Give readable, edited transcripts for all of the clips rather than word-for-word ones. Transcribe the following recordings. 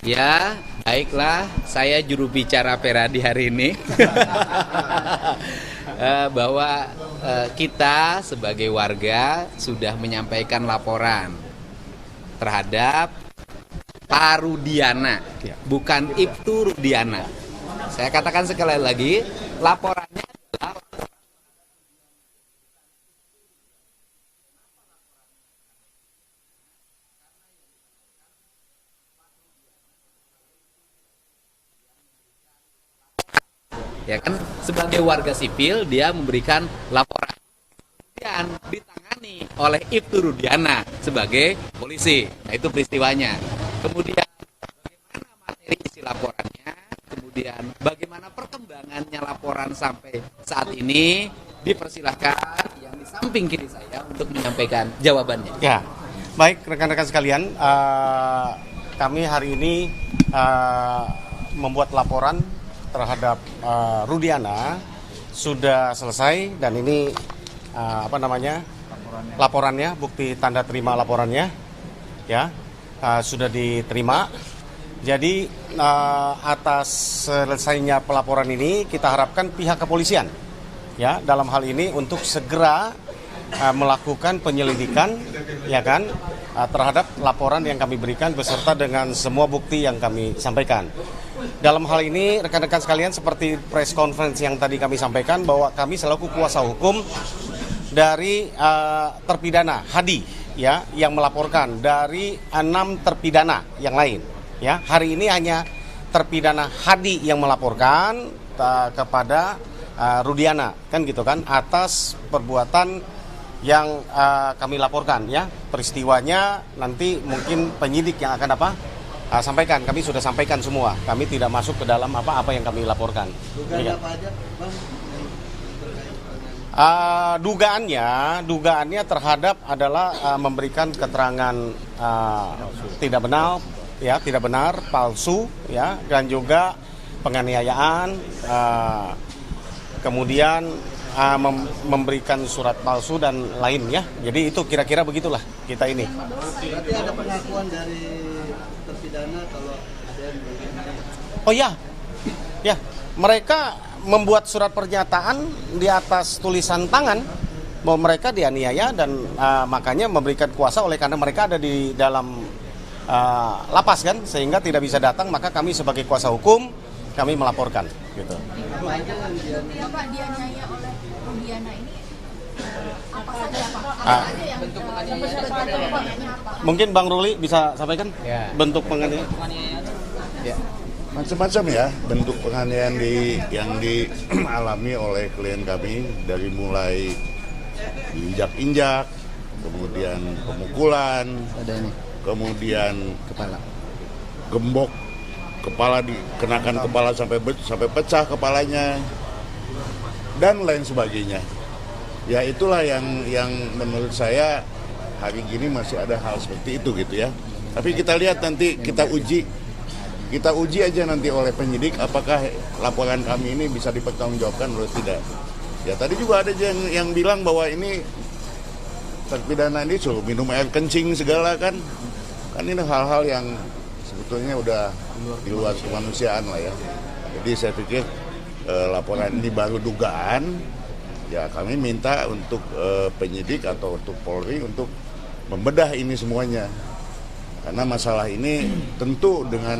Ya, baiklah, saya juru bicara Peradi hari ini. Bahwa kita sebagai warga sudah menyampaikan laporan terhadap Pak Rudiana, bukan Ibtu Rudiana. Saya katakan sekali lagi, laporannya adalah ya kan, sebagai warga sipil dia memberikan laporan dan ditangani oleh Ibtu Rudiana sebagai polisi. Nah, itu peristiwanya. Kemudian bagaimana materi isi laporannya, kemudian bagaimana perkembangannya laporan sampai saat ini, dipersilahkan yang di samping kiri saya untuk menyampaikan jawabannya. Ya, baik rekan-rekan sekalian, kami hari ini membuat laporan terhadap Rudiana sudah selesai dan ini laporannya, bukti tanda terima laporannya ya sudah diterima. Jadi atas selesainya pelaporan ini kita harapkan pihak kepolisian ya dalam hal ini untuk segera melakukan penyelidikan ya kan terhadap laporan yang kami berikan beserta dengan semua bukti yang kami sampaikan. Dalam hal ini rekan-rekan sekalian, seperti press conference yang tadi kami sampaikan bahwa kami selaku kuasa hukum dari terpidana Hadi ya yang melaporkan dari 6 terpidana yang lain ya. Hari ini hanya terpidana Hadi yang melaporkan kepada Rudiana kan gitu kan atas perbuatan yang kami laporkan ya. Peristiwanya nanti mungkin penyidik yang akan sampaikan. Kami sudah sampaikan semua. Kami tidak masuk ke dalam apa yang kami laporkan. Dugaan apa aja, Bang? Dugaannya terhadap adalah memberikan keterangan tidak benar, palsu, ya, dan juga penganiayaan, kemudian memberikan surat palsu dan lain ya. Jadi itu kira-kira begitulah kita ini. Berarti ada pengakuan dari terpidana kalau ada yang Oh ya, mereka membuat surat pernyataan di atas tulisan tangan bahwa mereka dianiaya dan makanya memberikan kuasa oleh karena mereka ada di dalam lapas kan, sehingga tidak bisa datang, maka kami sebagai kuasa hukum kami melaporkan gitu. apa aja yang dia Pak dianiaya oleh Rudiana ini apa saja Pak? Apa saja yang bentuk penganiayaan apa? Mungkin Bang Ruli bisa sampaikan bentuk penganiayaan. Ya. Macam-macam ya bentuk penganiayaan yang dialami oleh klien kami, dari mulai diinjak-injak, kemudian pemukulan, kemudian gembok kepala, dikenakan kepala sampai pecah kepalanya dan lain sebagainya. Ya itulah yang menurut saya hari gini masih ada hal seperti itu gitu ya. Tapi kita lihat nanti, kita uji aja nanti oleh penyidik apakah laporan kami ini bisa dipertanggungjawabkan atau tidak. Ya tadi juga ada yang bilang bahwa ini terpidana ini suruh minum air kencing segala kan ini hal-hal yang sebetulnya udah di luar kemanusiaan lah ya. Jadi saya pikir laporan ini baru dugaan. Ya kami minta untuk penyidik atau untuk Polri untuk membedah ini semuanya. Karena masalah ini tentu dengan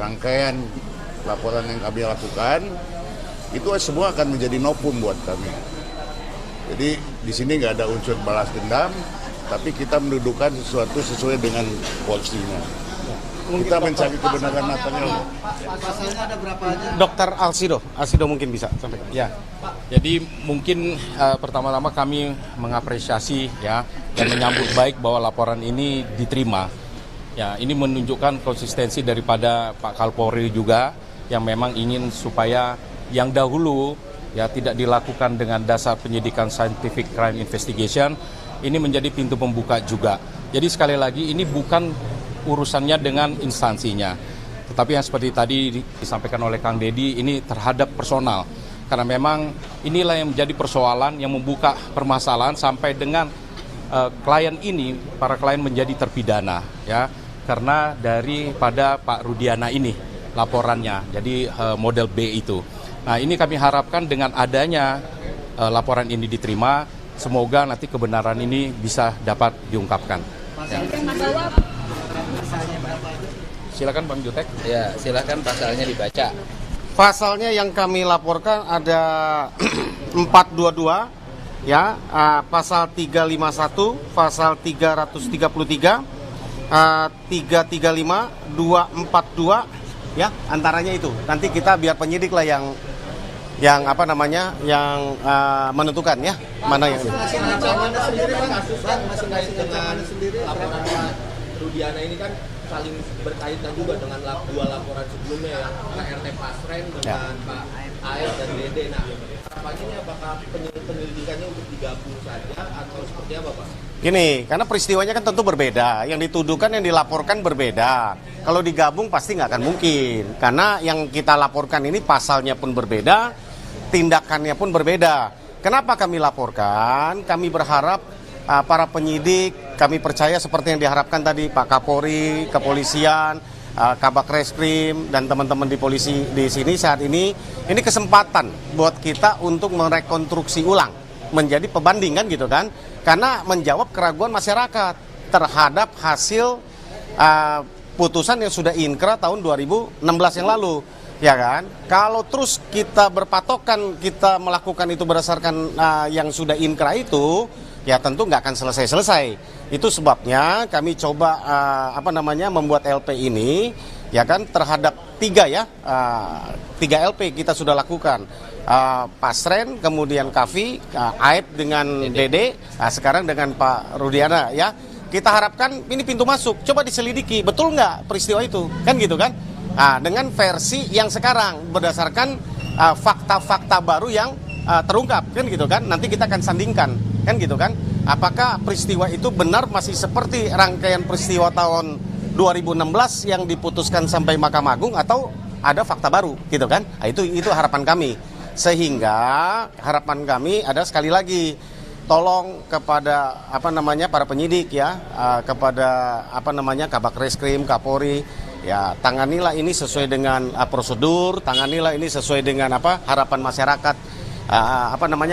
rangkaian laporan yang kami lakukan itu semua akan menjadi novum buat kami. Jadi di sini nggak ada unsur balas dendam, tapi kita mendudukan sesuatu sesuai dengan porsinya. Kita mencari kebenaran material. pasalnya ada berapa aja? Dokter Alsido mungkin bisa sampaikan. Ya, jadi mungkin pertama-tama kami mengapresiasi ya dan menyambut baik bahwa laporan ini diterima. Ya, ini menunjukkan konsistensi daripada Pak Kapolri juga yang memang ingin supaya yang dahulu ya tidak dilakukan dengan dasar penyidikan scientific crime investigation, ini menjadi pintu pembuka juga. Jadi sekali lagi ini bukan urusannya dengan instansinya, tetapi yang seperti tadi disampaikan oleh Kang Deddy ini terhadap personal, karena memang inilah yang menjadi persoalan yang membuka permasalahan sampai dengan klien ini, para klien menjadi terpidana ya, karena daripada Pak Rudiana ini laporannya, jadi model B itu. Nah, ini kami harapkan dengan adanya laporan ini diterima, semoga nanti kebenaran ini bisa dapat diungkapkan. Ya. Silakan Bang Jutek. Ya, silakan pasalnya dibaca. Pasalnya yang kami laporkan ada 422 ya, pasal 351, pasal 333, 335, 242 ya, antaranya itu. Nanti kita biar penyidik lah yang apa namanya, yang menentukan ya, mana yang Masing-masing ancamannya sendiri, Bang. Masing-masing ancamannya sendiri. Laporan Pak Rudiana ini kan saling berkaitan juga dengan dua laporan sebelumnya, yang KRT Pasren dengan Pak AF dan Dede. Nah, harapannya ini apakah penyelidikannya untuk digabung saja atau seperti apa, Pak? Gini, karena peristiwanya kan tentu berbeda, yang dituduhkan, yang dilaporkan berbeda. Kalau digabung pasti nggak akan mungkin, karena yang kita laporkan ini pasalnya pun berbeda, tindakannya pun berbeda. Kenapa kami laporkan? Kami berharap para penyidik, kami percaya seperti yang diharapkan tadi Pak Kapolri, kepolisian, Kabak Reskrim, dan teman-teman di polisi di sini saat ini kesempatan buat kita untuk merekonstruksi ulang, menjadi pebanding kan gitu kan, karena menjawab keraguan masyarakat terhadap hasil putusan yang sudah inkrah tahun 2016 yang lalu. Ya kan, kalau terus kita berpatokan, kita melakukan itu berdasarkan yang sudah inkrah itu, ya tentu nggak akan selesai-selesai. Itu sebabnya kami coba membuat LP ini, ya kan, terhadap 3 LP kita sudah lakukan. Pasren, kemudian Kavi, Aib dengan Dede, sekarang dengan Pak Rudiana ya. Kita harapkan ini pintu masuk, coba diselidiki, betul nggak peristiwa itu, kan gitu kan? Dengan versi yang sekarang berdasarkan fakta-fakta baru yang terungkap, kan gitu kan? Nanti kita akan sandingkan, kan gitu kan? Apakah peristiwa itu benar masih seperti rangkaian peristiwa tahun 2016 yang diputuskan sampai Mahkamah Agung, atau ada fakta baru, gitu kan? Itu harapan kami. Sehingga harapan kami ada, sekali lagi, tolong kepada para penyidik ya, kepada Kabak Reskrim, Kapolri, ya tanganilah ini sesuai dengan prosedur, tanganilah ini sesuai dengan harapan masyarakat,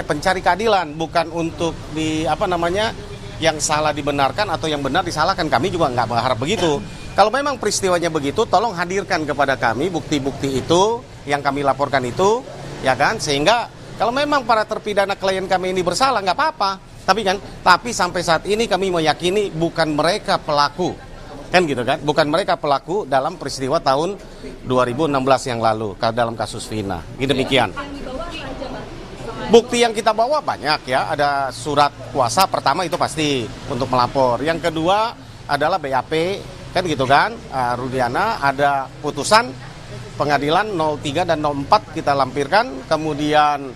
pencari keadilan, bukan untuk yang salah dibenarkan atau yang benar disalahkan. Kami juga nggak berharap begitu. Kalau memang peristiwanya begitu, tolong hadirkan kepada kami bukti-bukti itu yang kami laporkan itu, ya kan, sehingga kalau memang para terpidana klien kami ini bersalah, nggak apa-apa. Tapi sampai saat ini kami meyakini bukan mereka pelaku, kan gitu kan? Bukan mereka pelaku dalam peristiwa tahun 2016 yang lalu dalam kasus Vina. Demikian. Bukti yang kita bawa banyak ya. Ada surat kuasa pertama, itu pasti untuk melapor. Yang kedua adalah BAP, kan gitu kan? Rudiana, ada putusan pengadilan 03 dan 04 kita lampirkan. Kemudian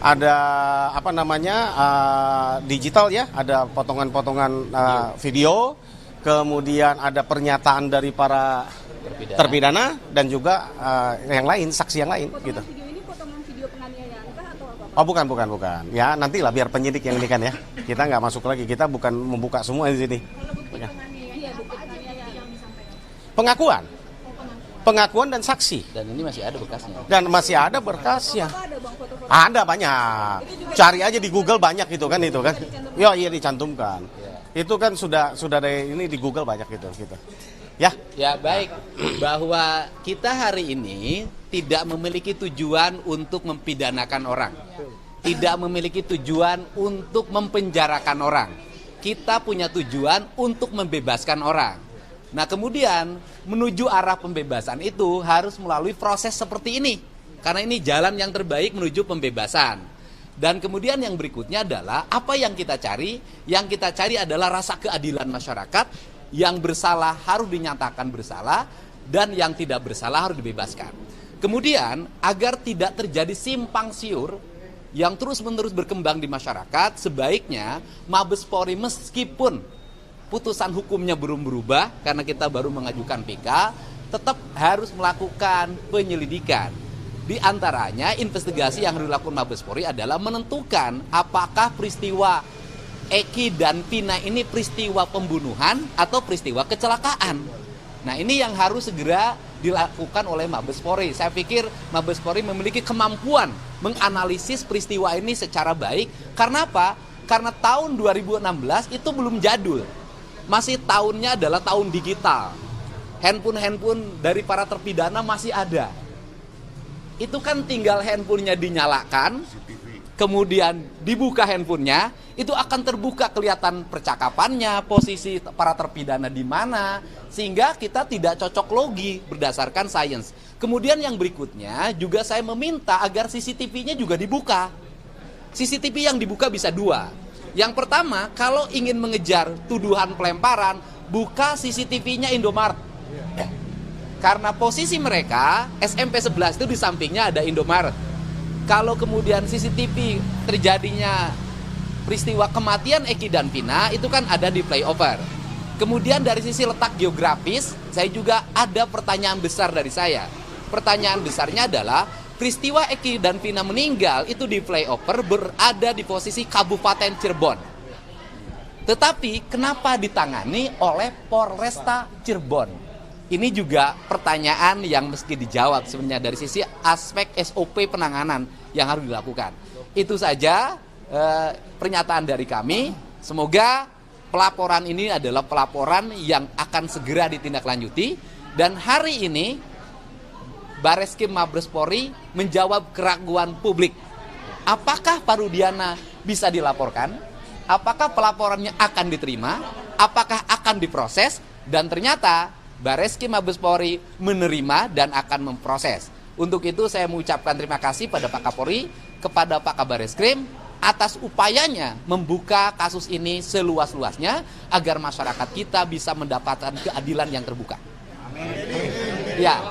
ada digital ya, ada potongan-potongan video. Kemudian ada pernyataan dari para terpidana dan juga yang lain, saksi yang lain gitu. Video ini potongan video penganiayaan kah atau apa? Oh bukan. Ya nantilah biar penyidik yang ini kan ya. Kita nggak masuk lagi, kita bukan membuka semua di sini. Kalau bukti penganiayaan yang disampaikan. Pengakuan dan saksi. Dan ini masih ada bekasnya. Dan masih ada berkasnya. Ada Bang foto-foto? Ada banyak. Cari aja di Google banyak itu kan. Iya dicantumkan. Itu kan sudah dari ini di Google banyak gitu. Ya. Ya baik, bahwa kita hari ini tidak memiliki tujuan untuk mempidanakan orang, tidak memiliki tujuan untuk mempenjarakan orang. Kita punya tujuan untuk membebaskan orang. Nah kemudian menuju arah pembebasan itu harus melalui proses seperti ini, karena ini jalan yang terbaik menuju pembebasan. Dan kemudian yang berikutnya adalah apa yang kita cari? Yang kita cari adalah rasa keadilan masyarakat. Yang bersalah harus dinyatakan bersalah, dan yang tidak bersalah harus dibebaskan. Kemudian agar tidak terjadi simpang siur yang terus-menerus berkembang di masyarakat, sebaiknya Mabes Polri meskipun putusan hukumnya belum berubah karena kita baru mengajukan PK, tetap harus melakukan penyelidikan. Di antaranya investigasi yang dilakukan Mabes Polri adalah menentukan apakah peristiwa Eki dan Vina ini peristiwa pembunuhan atau peristiwa kecelakaan. Nah, ini yang harus segera dilakukan oleh Mabes Polri. Saya pikir Mabes Polri memiliki kemampuan menganalisis peristiwa ini secara baik. Karena apa? Karena tahun 2016 itu belum jadul. Masih tahunnya adalah tahun digital. Handphone dari para terpidana masih ada. Itu kan tinggal handphonenya dinyalakan, kemudian dibuka handphonenya, itu akan terbuka kelihatan percakapannya, posisi para terpidana di mana, sehingga kita tidak cocok logi berdasarkan sains. Kemudian yang berikutnya juga saya meminta agar CCTV-nya juga dibuka. CCTV yang dibuka bisa dua. Yang pertama, kalau ingin mengejar tuduhan pelemparan, buka CCTV-nya Indomaret. Karena posisi mereka, SMP 11 itu di sampingnya ada Indomaret. Kalau kemudian CCTV terjadinya peristiwa kematian Eki dan Vina, itu kan ada di flyover. Kemudian dari sisi letak geografis, saya juga ada pertanyaan besar dari saya. Pertanyaan besarnya adalah, peristiwa Eki dan Vina meninggal itu di flyover berada di posisi Kabupaten Cirebon. Tetapi kenapa ditangani oleh Polresta Cirebon? Ini juga pertanyaan yang mesti dijawab sebenarnya dari sisi aspek SOP penanganan yang harus dilakukan. Itu saja pernyataan dari kami. Semoga pelaporan ini adalah pelaporan yang akan segera ditindaklanjuti. Dan hari ini Bareskrim Mabes Polri menjawab keraguan publik. Apakah Pak Rudiana bisa dilaporkan? Apakah pelaporannya akan diterima? Apakah akan diproses? Dan ternyata Bareskrim Mabes Polri menerima dan akan memproses. Untuk itu saya mengucapkan terima kasih pada Pak Kapolri, kepada Pak Kabareskrim atas upayanya membuka kasus ini seluas-luasnya agar masyarakat kita bisa mendapatkan keadilan yang terbuka. Amin. Ya.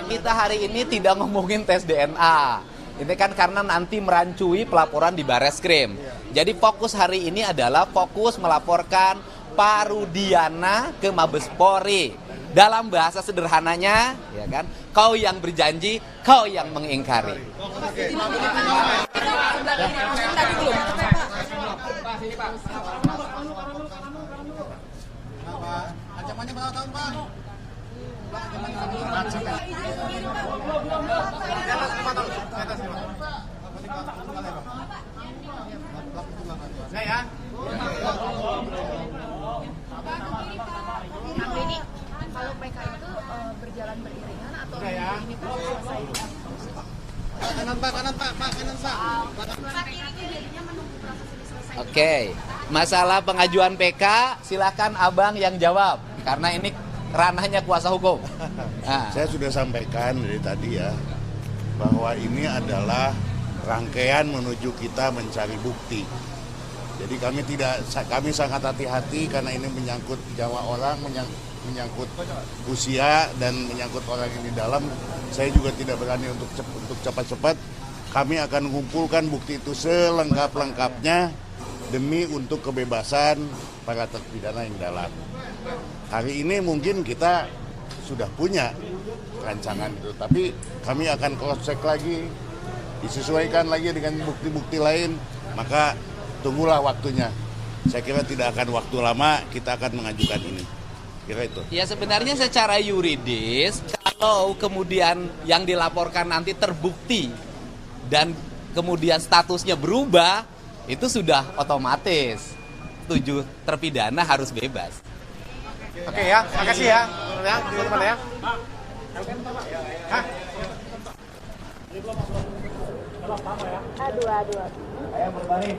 Kita hari ini tidak ngomongin tes DNA. Ini kan karena nanti merancui pelaporan di Bareskrim. Jadi fokus hari ini adalah fokus melaporkan Pak Rudiana ke Mabes Polri. Dalam bahasa sederhananya, ya kan, kau yang berjanji, kau yang mengingkari. Ancamannya berapa tahun, Pak? Saya. Ini kalau PK itu berjalan beriringan atau ini pun selesai? Kanan Pak, kanan Pak, kanan Pak. Oke, masalah pengajuan PK silakan abang yang jawab karena ini ranahnya kuasa hukum. Nah. Saya sudah sampaikan dari tadi ya bahwa ini adalah rangkaian menuju kita mencari bukti. Jadi kami sangat hati-hati karena ini menyangkut nyawa orang, menyangkut usia dan menyangkut orang yang di dalam. Saya juga tidak berani untuk cepat-cepat. Kami akan mengumpulkan bukti itu selengkap-lengkapnya demi untuk kebebasan para terpidana yang dalam. Hari ini mungkin kita sudah punya rancangan itu, tapi kami akan cross-check lagi, disesuaikan lagi dengan bukti-bukti lain, maka tunggulah waktunya. Saya kira tidak akan waktu lama kita akan mengajukan ini. Kira itu. Ya sebenarnya secara yuridis, kalau kemudian yang dilaporkan nanti terbukti dan kemudian statusnya berubah, itu sudah otomatis 7 terpidana harus bebas. Oke ya, makasih ya. Ya, teman-teman ya. Aduh. Ayo berbaring.